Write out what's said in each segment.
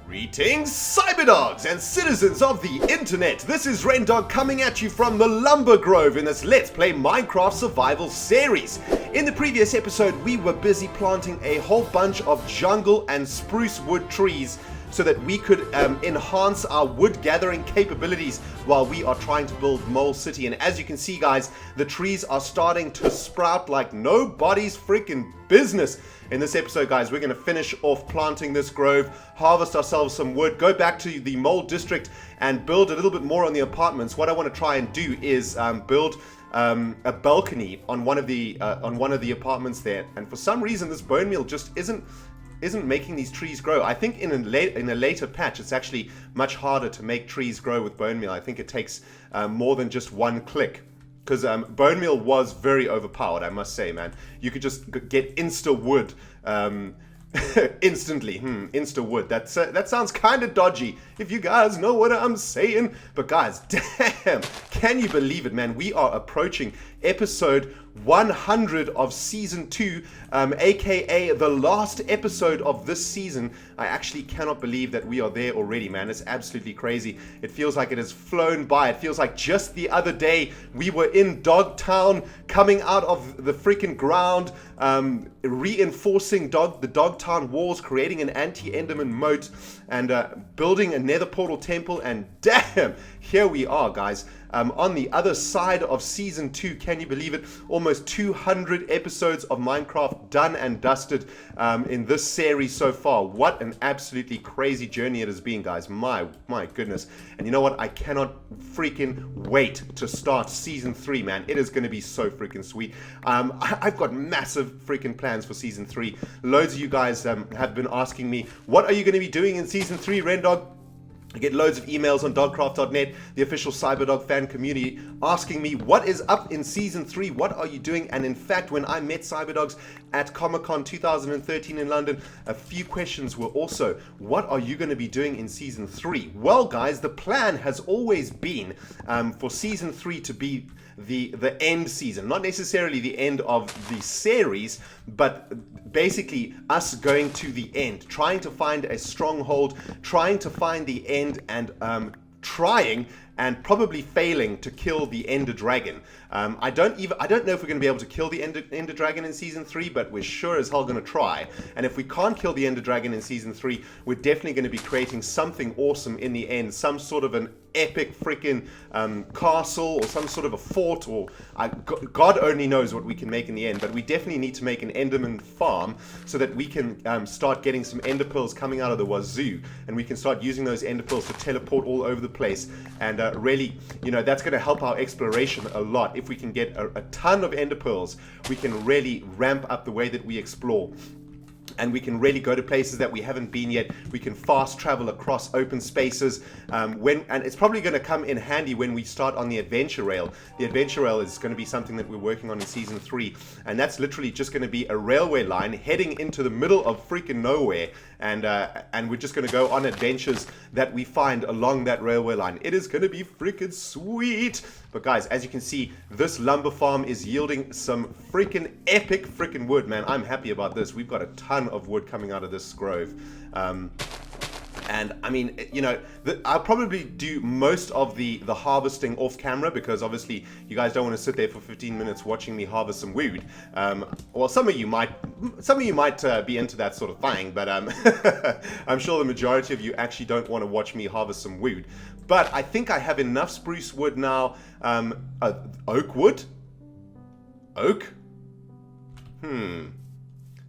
Greetings, cyberdogs and citizens of the internet. This is RENDOG coming at you from the Lumber Grove in this Let's Play Minecraft Survival series. In the previous episode, we were busy planting a whole bunch of jungle and spruce wood trees so that we could enhance our wood gathering capabilities while we are trying to build Mole City. And as you can see, guys, the trees are starting to sprout like nobody's freaking business. In this episode, guys, we're going to finish off planting this grove, harvest ourselves some wood, go back to the Mole district and build a little bit more on the apartments. What I want to try and do is build a balcony on one of the apartments there. And for some reason, this bone meal just isn't making these trees grow. I think in a later patch, it's actually much harder to make trees grow with bone meal. I think it takes more than just one click. Because bone meal was very overpowered, I must say, man. You could just get insta wood instantly. Insta wood. That sounds kind of dodgy, if you guys know what I'm saying. But guys, damn, can you believe it, man? We are approaching episode 100 of season 2, aka the last episode of this season. I actually cannot believe that we are there already, man. It's absolutely crazy. It feels like it has flown by. It feels like just the other day we were in Dogtown, coming out of the freaking ground, reinforcing the Dogtown walls, creating an anti-enderman moat, and building a nether portal temple. And damn, here we are, guys. On the other side of season 2, can you believe it? Almost 200 episodes of Minecraft done and dusted in this series so far. What an absolutely crazy journey it has been, guys. My goodness. And you know what? I cannot freaking wait to start season 3, man. It is going to be so freaking sweet. I've got massive freaking plans for season 3. Loads of you guys have been asking me, what are you going to be doing in season 3, Rendog? I get loads of emails on dogcraft.net, the official Cyberdog fan community, asking me what is up in Season 3, what are you doing? And in fact, when I met Cyberdogs at Comic-Con 2013 in London, a few questions were also, what are you going to be doing in Season 3? Well, guys, the plan has always been for Season 3 to be the end season, not necessarily the end of the series, but basically us going to the end, trying to find a stronghold, trying to find the end, and trying and probably failing to kill the Ender Dragon. I don't know if we're going to be able to kill the Ender Dragon in Season 3, but we're sure as hell going to try. And if we can't kill the Ender Dragon in Season 3, we're definitely going to be creating something awesome in the end, some sort of an epic freaking castle, or some sort of a fort, or God only knows what we can make in the end. But we definitely need to make an Enderman farm so that we can start getting some Ender Pearls coming out of the wazoo, and we can start using those Ender Pearls to teleport all over the place. And really, you know, that's going to help our exploration a lot. If we can get a ton of Ender Pearls, we can really ramp up the way that we explore. And we can really go to places that we haven't been yet. We can fast travel across open spaces. And it's probably going to come in handy when we start on the adventure rail. The adventure rail is going to be something that we're working on in Season 3. And that's literally just going to be a railway line heading into the middle of freaking nowhere. And we're just going to go on adventures that we find along that railway line. It is going to be freaking sweet. But guys, as you can see, this lumber farm is yielding some freaking epic freaking wood, man. I'm happy about this. We've got a ton of wood coming out of this grove. And I mean, you know, I'll probably do most of the harvesting off camera, because obviously you guys don't want to sit there for 15 minutes watching me harvest some wood. Well, some of you might be into that sort of thing, but I'm sure the majority of you actually don't want to watch me harvest some wood. But I think I have enough spruce wood now. Oak wood? Oak?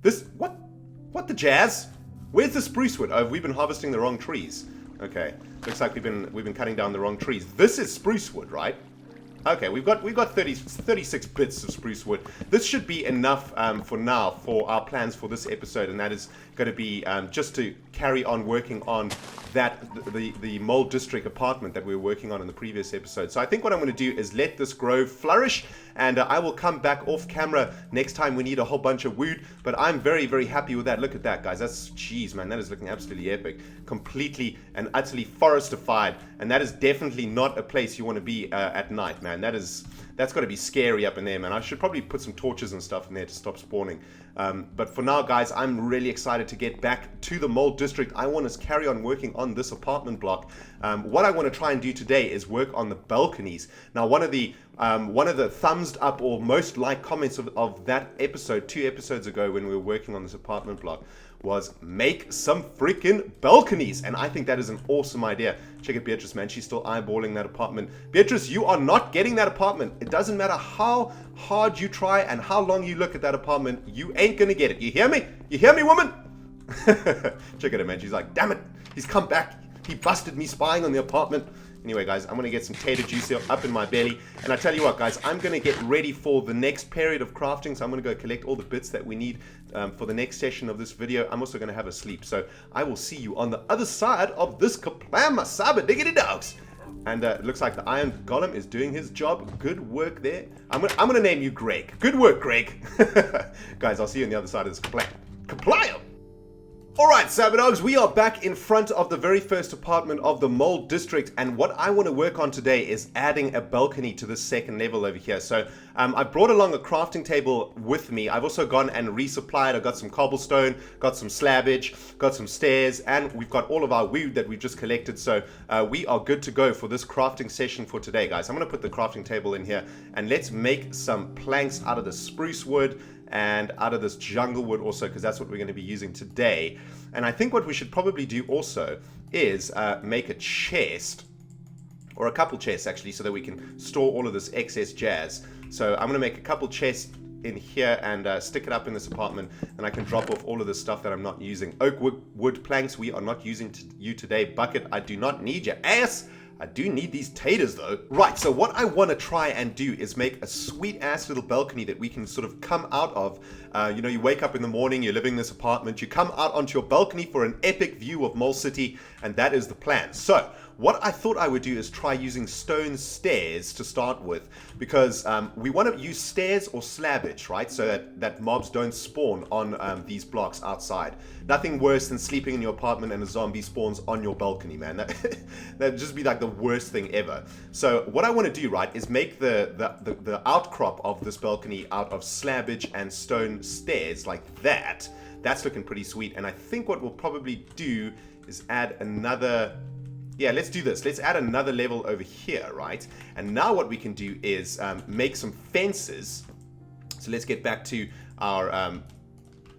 This, what the jazz? Where's the spruce wood? Oh, have we been harvesting the wrong trees? Okay, looks like we've been cutting down the wrong trees. This is spruce wood, right? Okay, we've got 36 bits of spruce wood. This should be enough for now for our plans for this episode, and that is going to be just to carry on working on the Mole District apartment that we were working on in the previous episode. So I think what I'm going to do is let this grove flourish, and I will come back off camera next time we need a whole bunch of wood. But I'm very, very happy with that. Look at that, guys. That's, jeez, man, that is looking absolutely epic. Completely and utterly forestified, and that is definitely not a place you want to be at night, man. man. That's got to be scary up in there, man. I should probably put some torches and stuff in there to stop spawning. But for now, guys, I'm really excited to get back to the Mold District. I want to carry on working on this apartment block. What I want to try and do today is work on the balconies. Now, one of the thumbs up or most liked comments of that episode, 2 episodes ago when we were working on this apartment block, was make some freaking balconies. And I think that is an awesome idea. Check out Beatrice, man. She's still eyeballing that apartment. Beatrice, you are not getting that apartment. It doesn't matter how hard you try and how long you look at that apartment. You ain't gonna get it. You hear me? You hear me, woman? Check at her, man. She's like, damn it. He's come back. He busted me spying on the apartment. Anyway, guys, I'm going to get some tater juice up in my belly. And I tell you what, guys, I'm going to get ready for the next period of crafting. So I'm going to go collect all the bits that we need for the next session of this video. I'm also going to have a sleep. So I will see you on the other side of this kaplam, my cyber diggity dogs. And it looks like the Iron Golem is doing his job. Good work there. I'm going to name you Greg. Good work, Greg. Guys, I'll see you on the other side of this kaplam. Kaplam! Alright, Cyberdogs, we are back in front of the very first apartment of the Mold District, and what I want to work on today is adding a balcony to the second level over here. So I brought along a crafting table with me. I've also gone and resupplied. I've got some cobblestone, got some slabbage, got some stairs, and we've got all of our wood that we've just collected. So we are good to go for this crafting session for today, guys. I'm going to put the crafting table in here, and let's make some planks out of the spruce wood and out of this jungle wood also, because that's what we're going to be using today. And I think what we should probably do also is make a chest, or a couple chests actually, so that we can store all of this excess jazz. So I'm going to make a couple chests in here and stick it up in this apartment, and I can drop off all of the stuff that I'm not using. Oak wood planks we are not using you today. Bucket, I do not need your ass. I do need these taters though. Right, so what I want to try and do is make a sweet ass little balcony that we can sort of come out of. You know, you wake up in the morning, you're living in this apartment, you come out onto your balcony for an epic view of Mole City, and that is the plan. So what I thought I would do is try using stone stairs to start with, because we want to use stairs or slabbage, right? So that mobs don't spawn on these blocks outside. Nothing worse than sleeping in your apartment and a zombie spawns on your balcony, man. That'd just be like the worst thing ever. So what I want to do, right, is make the outcrop of this balcony out of slabbage and stone stairs like that. That's looking pretty sweet. And I think what we'll probably do is add another... Yeah, let's do this. Let's add another level over here, right? And now what we can do is make some fences. So let's get back to our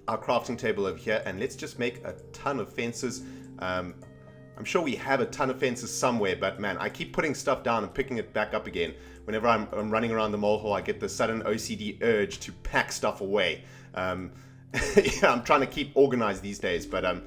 crafting table over here, and let's just make a ton of fences. I'm sure we have a ton of fences somewhere, but man, I keep putting stuff down and picking it back up again. Whenever I'm running around the mole hole, I get the sudden OCD urge to pack stuff away. Yeah, I'm trying to keep organized these days, but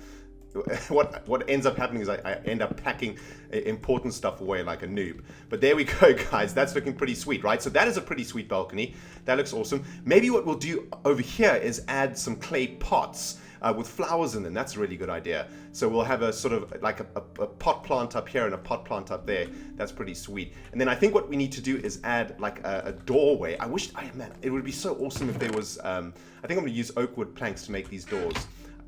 what ends up happening is I end up packing important stuff away like a noob. But there we go, guys. That's looking pretty sweet, right? So that is a pretty sweet balcony. That looks awesome. Maybe what we'll do over here is add some clay pots with flowers in them. That's a really good idea. So we'll have a sort of like a pot plant up here and a pot plant up there. That's pretty sweet. And then I think what we need to do is add like a doorway. Man, it would be so awesome if there was, I think I'm going to use oak wood planks to make these doors.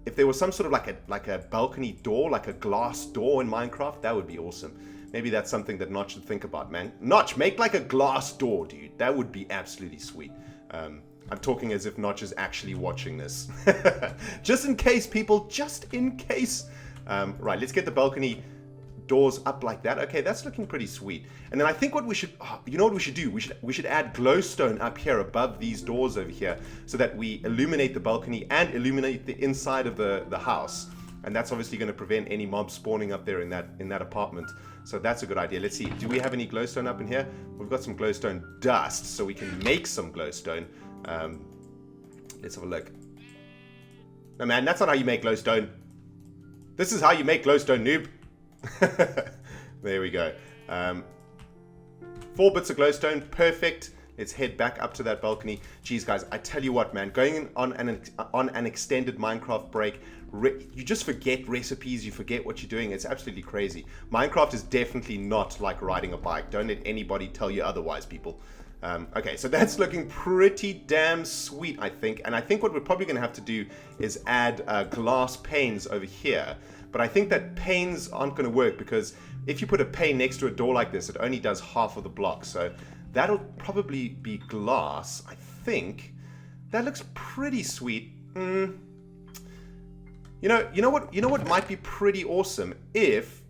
If there was some sort of like a balcony door, like a glass door in Minecraft, that would be awesome. Maybe that's something that Notch should think about, man. Notch, make like a glass door, dude. That would be absolutely sweet. I'm talking as if Notch is actually watching this. Just in case, people, just in case. Right, let's get the balcony doors up like that. Okay, that's looking pretty sweet. And then I think what we should, you know what we should do? We should add glowstone up here above these doors over here, so that we illuminate the balcony and illuminate the inside of the house. And that's obviously going to prevent any mobs spawning up there in that apartment. So that's a good idea. Let's see. Do we have any glowstone up in here? We've got some glowstone dust, so we can make some glowstone. Let's have a look. No, man, that's not how you make glowstone. This is how you make glowstone, noob. There we go. 4 bits of glowstone, perfect. Let's head back up to that balcony. Geez, guys, I tell you what, man, going on an extended Minecraft break, you just forget recipes, you forget what you're doing. It's absolutely crazy. Minecraft is definitely not like riding a bike. Don't let anybody tell you otherwise, people. Okay, so that's looking pretty damn sweet, I think. And I think what we're probably going to have to do is add glass panes over here. But I think that panes aren't going to work, because if you put a pane next to a door like this, it only does half of the block. So That'll probably be glass, I think. That looks pretty sweet. You know what might be pretty awesome if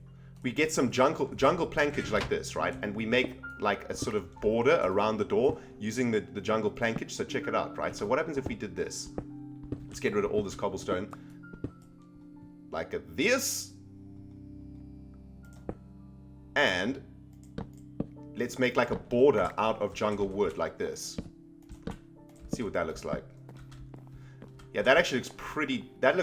we get some jungle plankage like this, right? And we make like a sort of border around the door using the jungle plankage. So check it out, right? So what happens if we did this? Let's get rid of all this cobblestone. Like this. And let's make like a border out of jungle wood like this. See what that looks like. Yeah, that actually looks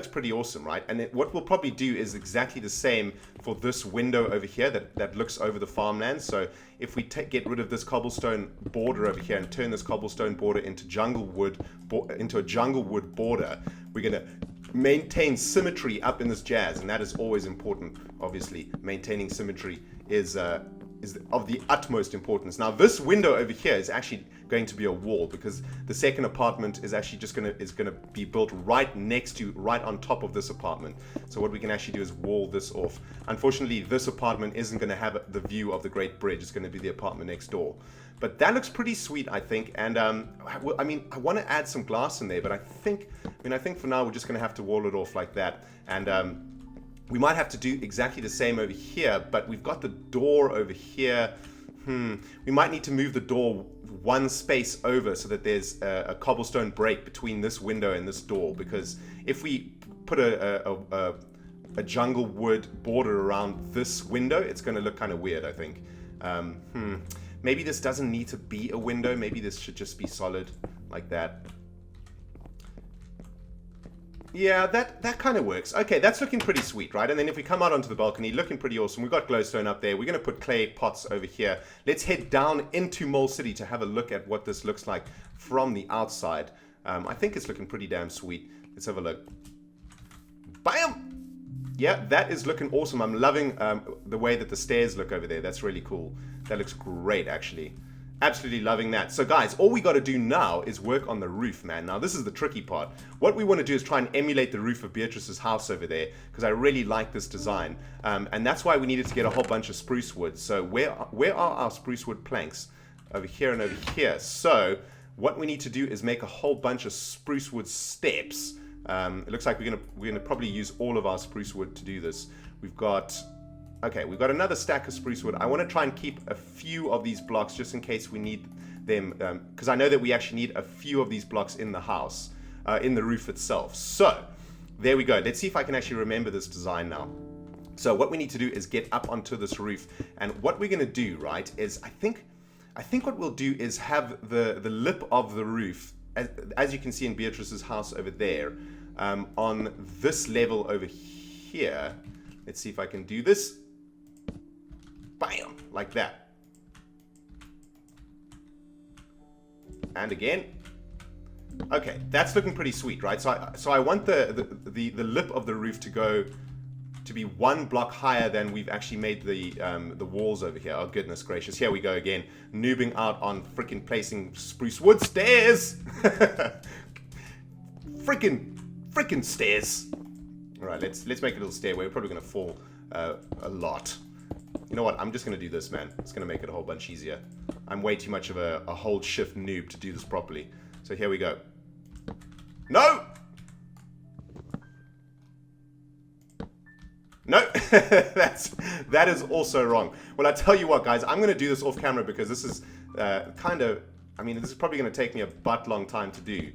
pretty awesome, right? And what we'll probably do is exactly the same for this window over here that looks over the farmland. So if we get rid of this cobblestone border over here and turn this cobblestone border into a jungle wood border, we're gonna maintain symmetry up in this jazz, and that is always important. Obviously, maintaining symmetry is of the utmost importance. Now, this window over here is actually going to be a wall because the second apartment is actually just gonna be built right on top of this apartment. So what we can actually do is wall this off. Unfortunately, this apartment isn't going to have the view of the Great Bridge. It's going to be the apartment next door. But that looks pretty sweet, I think. And I want to add some glass in there, but I think for now we're just going to have to wall it off like that. And we might have to do exactly the same over here, but we've got the door over here. We might need to move the door one space over so that there's a cobblestone break between this window and this door, because if we put a jungle wood border around this window, it's going to look kind of weird, I think. Maybe this doesn't need to be a window. Maybe this should just be solid like that. Yeah, that kind of works. Okay, that's looking pretty sweet, right? And then if we come out onto the balcony, looking pretty awesome. We've got glowstone up there. We're going to put clay pots over here. Let's head down into Mole City to have a look at what this looks like from the outside. I think it's looking pretty damn sweet. Let's have a look. Bam! Yeah, that is looking awesome. I'm loving the way that the stairs look over there. That's really cool. That looks great, actually. Absolutely loving that. So guys, all we got to do now is work on the roof, man. Now this is the tricky part. What we want to do is try and emulate the roof of Beatrice's house over there, because I really like this design. And that's why we needed to get a whole bunch of spruce wood. So where are our spruce wood planks? Over here and over here. So what we need to do is make a whole bunch of spruce wood steps. It looks like we're gonna probably use all of our spruce wood to do this. We've got another stack of spruce wood. I want to try and keep a few of these blocks just in case we need them, because I know that we actually need a few of these blocks in the house, in the roof itself. So there we go. Let's see if I can actually remember this design now. So what we need to do is get up onto this roof, and what we're going to do, right, is I think what we'll do is have the lip of the roof, as you can see in Beatrice's house over there, on this level over here. Let's see if I can do this. Bam! Like that. And again. Okay, that's looking pretty sweet, right? So I want the lip of the roof to be one block higher than we've actually made the walls over here. Oh goodness gracious! Here we go again, noobing out on freaking placing spruce wood stairs. freaking stairs. All right, let's make a little stairway. We're probably gonna fall a lot. You know what? I'm just going to do this, man. It's going to make it a whole bunch easier. I'm way too much of a hold shift noob to do this properly. So here we go. No! No! that is also wrong. Well, I tell you what, guys. I'm going to do this off camera because this is this is probably going to take me a butt long time to do.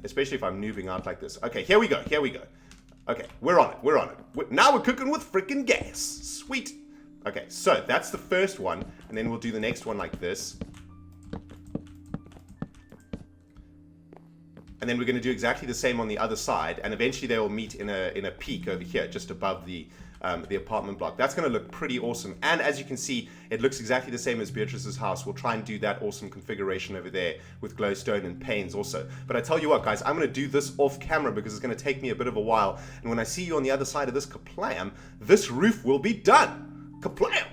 Especially if I'm noobing out like this. Okay, here we go. Okay, we're on it. Now we're cooking with freaking gas. Sweet. Okay, so that's the first one, and then we'll do the next one like this. And then we're going to do exactly the same on the other side, and eventually they will meet in a peak over here, just above the apartment block. That's going to look pretty awesome. And as you can see, it looks exactly the same as Beatrice's house. We'll try and do that awesome configuration over there with glowstone and panes also. But I tell you what, guys, I'm going to do this off camera because it's going to take me a bit of a while. And when I see you on the other side of this kaplam, this roof will be done. Kaplam!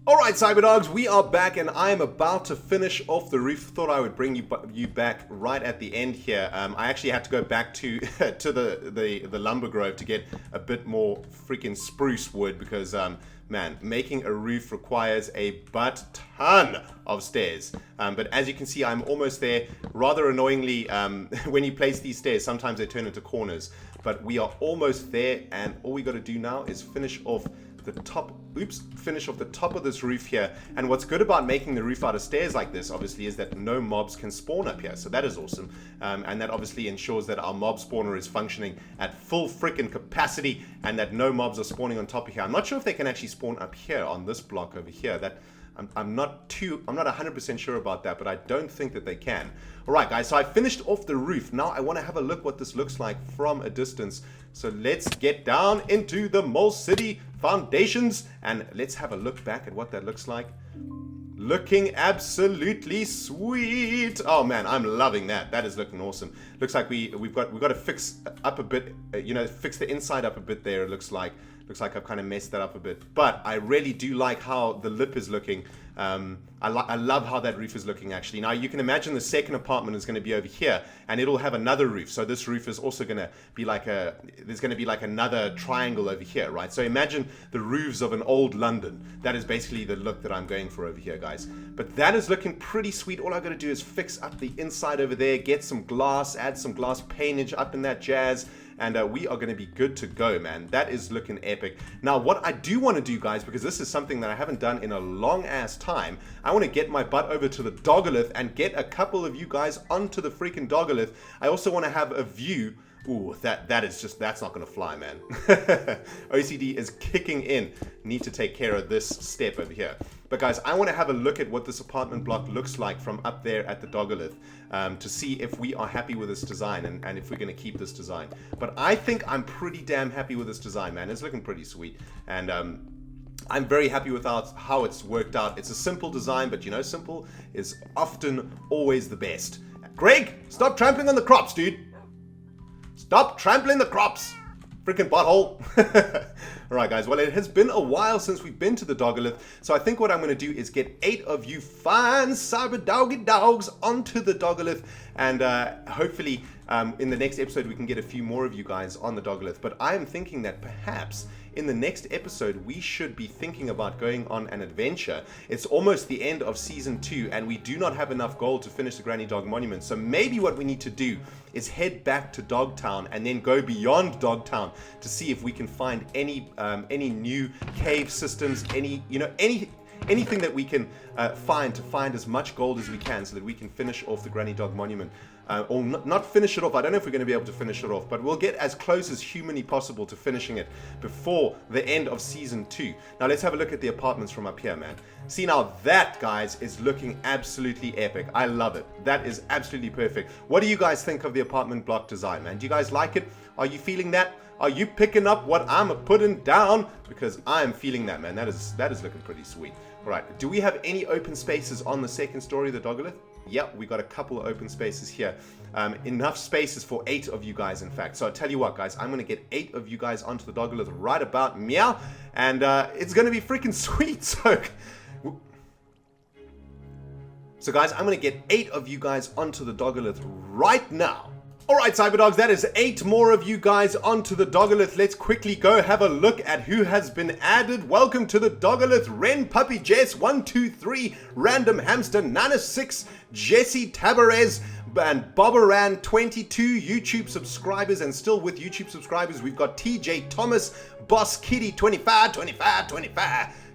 Alright, Cyberdogs, we are back and I am about to finish off the roof. Thought I would bring you back right at the end here. I actually had to go back to to the lumber grove to get a bit more freaking spruce wood because, man, making a roof requires a butt ton of stairs. But as you can see, I'm almost there. Rather annoyingly, when you place these stairs, sometimes they turn into corners. But we are almost there, and all we got to do now is finish off the top of this roof here. And what's good about making the roof out of stairs like this, obviously, is that no mobs can spawn up here. So that is awesome. And that obviously ensures that our mob spawner is functioning at full freaking capacity and that no mobs are spawning on top of here. I'm not sure if they can actually spawn up here on this block over here. That I'm not 100% sure about that, but I don't think that they can. Alright guys, so I finished off the roof. Now I want to have a look what this looks like from a distance. So let's get down into the Mole City foundations and let's have a look back at what that looks like. Looking absolutely sweet. Oh man, I'm loving that. That is looking awesome. Looks like we've got to fix up a bit, fix the inside up a bit there. It looks like I've kind of messed that up a bit, but I really do like how the lip is looking. I love how that roof is looking actually. Now you can imagine the second apartment is going to be over here and it'll have another roof. So this roof is also going to be there's going to be like another triangle over here, right? So imagine the roofs of an old London. That is basically the look that I'm going for over here, guys. But that is looking pretty sweet. All I got to do is fix up the inside over there, get some glass, add some glass paintage up in that jazz. And we are going to be good to go, man. That is looking epic. Now, what I do want to do, guys, because this is something that I haven't done in a long-ass time, I want to get my butt over to the Dogalith and get a couple of you guys onto the freaking Dogalith. I also want to have a view. Ooh, that's not going to fly, man. OCD is kicking in. Need to take care of this step over here. But guys, I want to have a look at what this apartment block looks like from up there at the Dogalith to see if we are happy with this design and if we're going to keep this design. But I think I'm pretty damn happy with this design, man. It's looking pretty sweet. And I'm very happy with how it's worked out. It's a simple design, but simple is often always the best. Greg, stop trampling on the crops, dude. Stop trampling the crops. Freaking butthole. Alright guys, well it has been a while since we've been to the Dogalith, so I think what I'm going to do is get 8 of you fine cyber doggy dogs onto the Dogalith, and hopefully in the next episode we can get a few more of you guys on the Dogalith. But I am thinking that perhaps in the next episode we should be thinking about going on an adventure. It's almost the end of season 2 and we do not have enough gold to finish the Granny Dog Monument, so maybe what we need to do is head back to Dogtown and then go beyond Dogtown to see if we can find any new cave systems, anything that we can find as much gold as we can so that we can finish off the Granny Dog Monument. Or not finish it off. I don't know if we're going to be able to finish it off, but we'll get as close as humanly possible to finishing it before the end of season 2. Now let's have a look at the apartments from up here, man. See, now that, guys, is looking absolutely epic. I love it. That is absolutely perfect. What do you guys think of the apartment block design, man? Do you guys like it? Are you feeling that? Are you picking up what I'm putting down? Because I'm feeling that, man. That is looking pretty sweet. All right, do we have any open spaces on the second story of the Dogalith? Yep, we got a couple of open spaces here. Enough spaces for 8 of you guys, in fact. So I'll tell you what, guys, I'm going to get 8 of you guys onto the Dogalith right about meow. And it's going to be freaking sweet. So guys, I'm going to get 8 of you guys onto the Dogalith right now. Alright, Cyberdogs, that is 8 more of you guys onto the Dogalith. Let's quickly go have a look at who has been added. Welcome to the Dogalith. Ren Puppy Jess 123, Random Hamster 96, Jesse Tabarez, and Bobaran 22 YouTube subscribers. And still with YouTube subscribers, we've got TJ Thomas, Boss Kitty 25,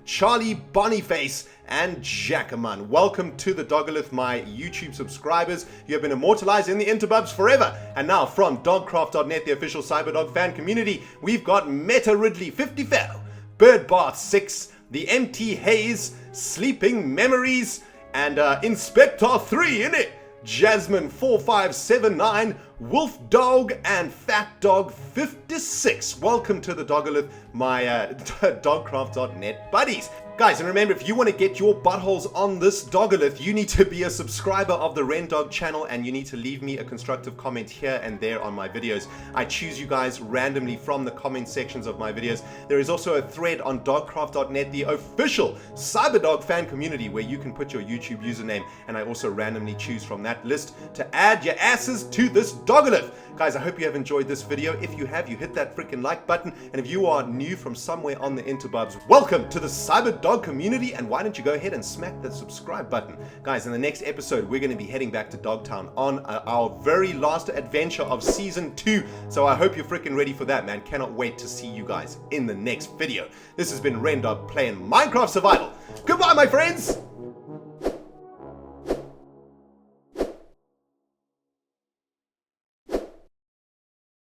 Charlie Boniface, and Jackaman. Welcome to the Dogalith, my YouTube subscribers. You have been immortalized in the interbubs forever. And now from dogcraft.net, the official Cyberdog fan community, we've got Meta Ridley 50 Fellow, Birdbath 6, the MT Haze, Sleeping Memories, and Inspector 3 in it. Jasmine 4579, Wolf Dog, and Fat Dog 56. Welcome to the Dogalith, my dogcraft.net buddies. Guys, and remember, if you want to get your buttholes on this Dogalith, you need to be a subscriber of the RENDOG channel, and you need to leave me a constructive comment here and there on my videos. I choose you guys randomly from the comment sections of my videos. There is also a thread on dogcraft.net, the official Cyberdog fan community, where you can put your YouTube username, and I also randomly choose from that list to add your asses to this Dogalith. Guys, I hope you have enjoyed this video. If you have, you hit that freaking like button, and if you are new from somewhere on the interbubs, welcome to the Cyberdog community, and why don't you go ahead and smack that subscribe button. Guys, in the next episode, we're going to be heading back to Dogtown on our very last adventure of Season 2, so I hope you're freaking ready for that, man. Cannot wait to see you guys in the next video. This has been RENDOG playing Minecraft Survival. Goodbye, my friends!